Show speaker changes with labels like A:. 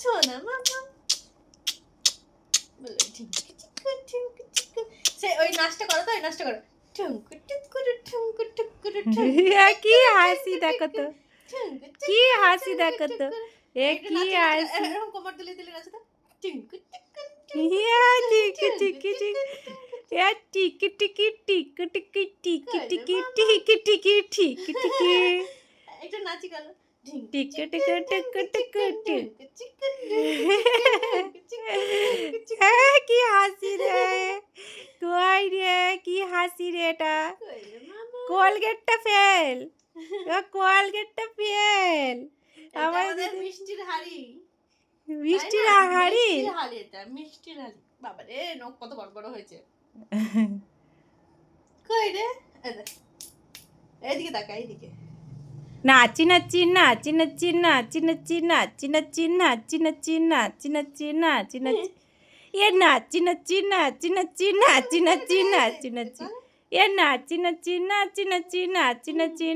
A: সোনা মামা বলে ঝিঙ্কু চিকু ঝিঙ্কু চিকু। সে ওই নাচটা করো তো, ওই নাচটা করো। ঠুমকু টুকুরু ঠুমকু টুকুরু ঠুমকু
B: কি হাসি দেখো তো,
A: ঠুমকু
B: কি
A: চিকু
B: হাসি
A: ঠুমকু
B: দেখো তো,
A: টুকুরু।
B: এ
A: একটু
B: কি
A: নাচো,
B: হাসি।
A: এরকম কোমর তুলে তুলে নাচো তো। টিঙ্কু টিকু
B: ইয়া টিকি
A: টিঙ্কু
B: টিকি টিকি,
A: টিকু
B: ইয়া টিকি টিকি টিকি টিকি টিকি
A: করে
B: টিকি
A: মামা।
B: টিকি টিকি টিকি টিকি
A: একটু নাচি গেল। ঢিঙ্কু
B: টিকি
A: চিকন
B: টিকি
A: ঢিঙ্কু
B: টিকি টিকি
A: চিকন
B: টিকি।
A: ঢিঙ্কু চিকন ঢিঙ্কু চিকন ঢিঙ্কু চিকন।
B: কি হাসি রে, কই রে, কি হাসি রে এটা।
A: করে মামা।
B: কোলগেটটা ফেল, কোলগেটটা ফেল।
A: এটা
B: আমার
A: আমাদের
B: দিদি
A: মিষ্টির হাড়ি। তাই
B: বৃষ্টির
A: না?
B: হাড়ি।
A: মিষ্টির হাড়ি এটা, মিষ্টির হাড়ি। বাবা রে, নখ কত বড় বড় হয়েছে। কই রে? এই দেখ। এইদিকে তাকা, এইদিকে।
B: নাচি নাচি নাচি নাচি নাচি নাচি নাচি নাচি নাচি নাচি নাচি নাচি নাচি নাচি, এ নাচি নাচি নাচি নাচি নাচি নাচি নাচি নাচি, এ নাচি নাচি নাচি নাচি নাচি নাচি।